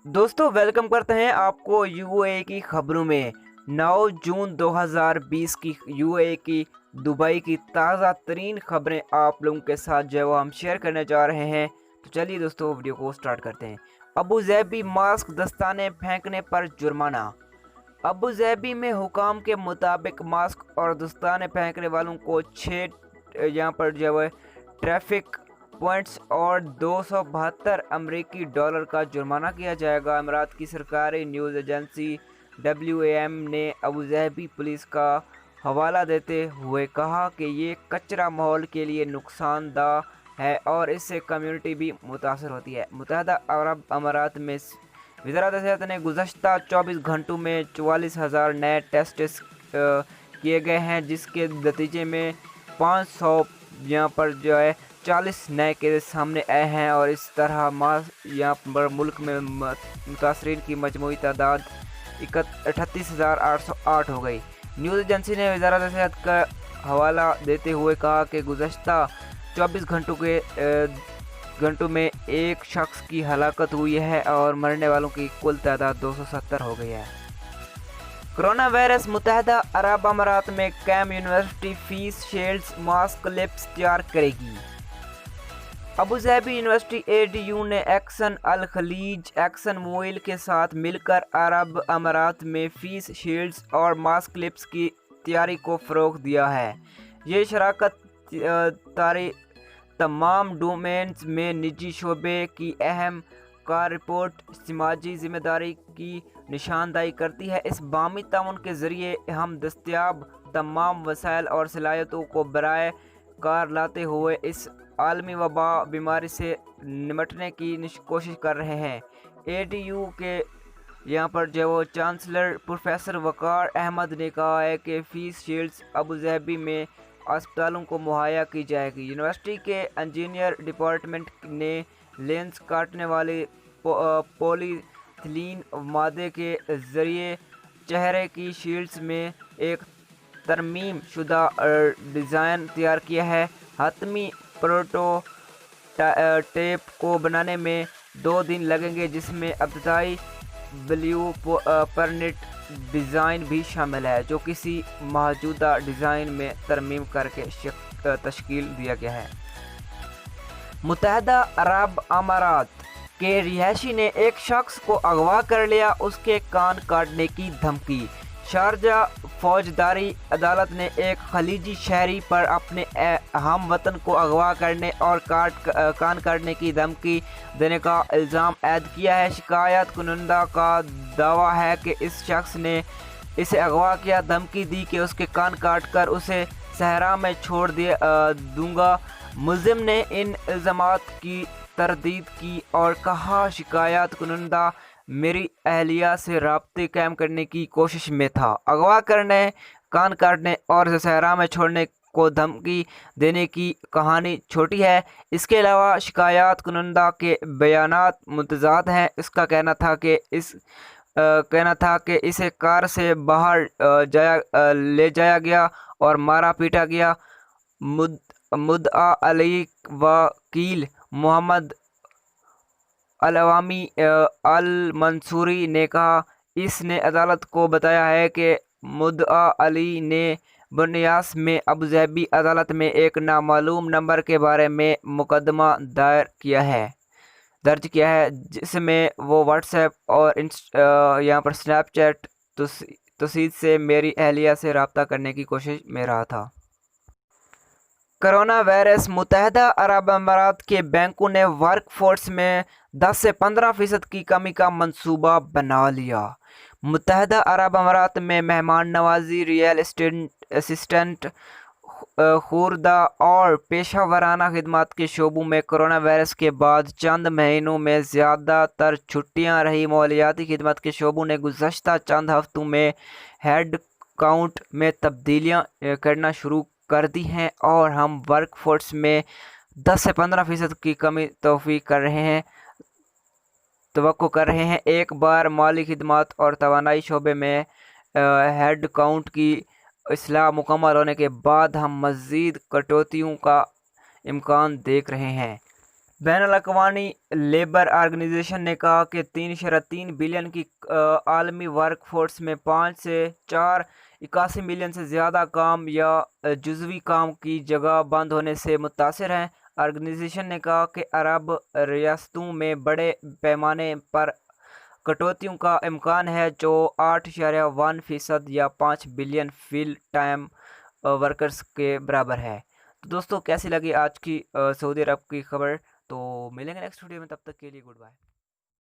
दोस्तों वेलकम करते हैं आपको यूएई की खबरों में। 9 जून 2020 की यूएई की दुबई की ताज़ा तरीन खबरें आप लोगों के साथ जो है वो हम शेयर करने जा रहे हैं। तो चलिए दोस्तों वीडियो को स्टार्ट करते हैं। अबू ज़ैबी मास्क दस्ताने फेंकने पर जुर्माना। अबू ज़ैबी में हुकाम के मुताबिक मास्क और दस्ताने फेंकने वालों को 6 यहाँ पर जो है ट्रैफिक पॉइंट्स और 272 अमरीकी डॉलर का जुर्माना किया जाएगा। अमीरात की सरकारी न्यूज़ एजेंसी WAM ने अबू ज़ैबी पुलिस का हवाला देते हुए कहा कि ये कचरा माहौल के लिए नुकसानदा है और इससे कम्युनिटी भी मुतासर होती है। मुत्तहदा अरब अमारात में वज़ारत सेहत ने गुज़श्ता 24 घंटों में 44,000 नए टेस्ट किए गए हैं, जिसके नतीजे में 500 यहाँ पर जो है 40 नए केस सामने आए हैं और इस तरह यहाँ पर मुल्क में मुतासरीन की मजमूई तादाद 38,808 हो गई। न्यूज़ एजेंसी ने वज़ारत सेहत का हवाला देते हुए कहा कि गुज़श्ता 24 घंटों में एक शख्स की हलाकत हुई है और मरने वालों की कुल तादाद 270 हो गई है। Corona virus. मुत्तहदा अरब अमारात में कैम यूनिवर्सिटी फेस शील्ड्स मास्क लिप्स तैयार करेगी। अबू ज़ैबी यूनिवर्सिटी ADU ने एक्सन अल खलीज एक्सन मोबाइल के साथ मिलकर अरब अमारात में फेस शील्ड्स और मास्क लिप्स की तैयारी को फ़रोग़ दिया है। ये शराकत तमाम डोमेन्स में निजी शोबे की अहम का रिपोर्ट समाजी ज़िम्मेदारी की निशानदाही करती है। इस बामी ताउन के ज़रिए हम दस्तयाब तमाम वसाइल और सलाहियतों को बराए कार लाते हुए इस आलमी वबा बीमारी से निमटने की कोशिश कर रहे हैं। ADU के यहाँ पर जो वो चांसलर प्रोफेसर वकार अहमद ने कहा है कि फेस शील्ड्स अबू ज़ैबी में अस्पतालों को मुहैया की जाएगी। यूनिवर्सिटी के इंजीनियर डिपार्टमेंट ने लेंस काटने वाले पॉलीथिलीन मादे के ज़रिए चेहरे की शील्ड्स में एक तरमीम शुदा डिज़ाइन तैयार किया है। हतमी प्रोटोटाइप को बनाने में 2 दिन लगेंगे, जिसमें इब्तदाई ब्लू परनिट डिज़ाइन भी शामिल है, जो किसी मौजूदा डिज़ाइन में तरमीम करके तश्कील दिया गया है। मुत्तहदा अरब अमारात के रिहायशी ने एक शख्स को अगवा कर लिया, उसके कान काटने की धमकी। शारजा फौजदारी अदालत ने एक खलीजी शहरी पर अपने हम वतन को अगवा करने और कान काटने की धमकी देने का इल्ज़ाम ऐद किया है। शिकायत कुनंदा का दावा है कि इस शख्स ने इसे अगवा किया, धमकी दी कि उसके कान काट कर उसे सहरा में छोड़ दूंगा। मुल्ज़िम ने इन इल्ज़ामात की तरदीद की और कहा, शिकायत कुनंदा मेरी अहलिया से राब्ते कायम करने की कोशिश में था। अगवा करने, कान काटने और सहरा में छोड़ने को धमकी देने की कहानी छोटी है। इसके अलावा शिकायत कुनंदा के बयानात मुतज़ाद हैं। इसका कहना था कि इसे कार से बाहर ले जाया गया और मारा पीटा गया। मुद्दा अली वकील मोहम्मद अलवामी अल मंसूरी ने कहा, इसने अदालत को बताया है कि मुद्दा अली ने बुनियास में अबू ज़ैबी अदालत में एक नामालूम नंबर के बारे में मुकदमा दर्ज किया है, जिसमें वो व्हाट्सएप और यहाँ पर स्नैपचैट तस्दीक से मेरी अहलिया से रब्ता करने की कोशिश में रहा था। Corona virus. मुत्तहदा अरब अमारात के बैंकों ने वर्कफोर्स में 10 से 15% की कमी का मंसूबा बना लिया। मुत्तहदा अरब अमारात में मेहमान नवाजी, रियल एस्टेट असिस्टेंट, खुर्दा और पेशा खिदमत के शोबों में कोरोना वायरस के बाद चंद महीनों में ज़्यादातर छुट्टियां रही। मालियाती खिदमत के शोबों ने गुज़श्ता चंद हफ्तों में हेड काउंट में तब्दीलियां करना शुरू कर दी हैं और हम वर्कफोर्स में 10 से 15% की कमी तौफ़ी कर रहे हैं। एक बार माली खिदमत और तवानाई शोबे में हेड काउंट की इस्लाह मुकम्मल होने के बाद हम मज़ीद कटौतियों का इम्कान देख रहे हैं। بین الاقوامی لیبر آرگنائزیشن نے کہا کہ 3.3 بلین کی عالمی ورک فورس میں 5 سے 81 ملین سے زیادہ کام یا جزوی کام کی جگہ بند ہونے سے متاثر ہیں۔ آرگنائزیشن نے کہا کہ عرب ریاستوں میں بڑے پیمانے پر کٹوتیوں کا امکان ہے جو 8.1% یا 5 بلین فل ٹائم ورکرز کے برابر ہے۔ تو دوستو کیسی لگی آج کی سعودی عرب کی خبر؟ تو ملیں گے نیکسٹ ویڈیو میں، تب تک کے لیے گڈ بائے۔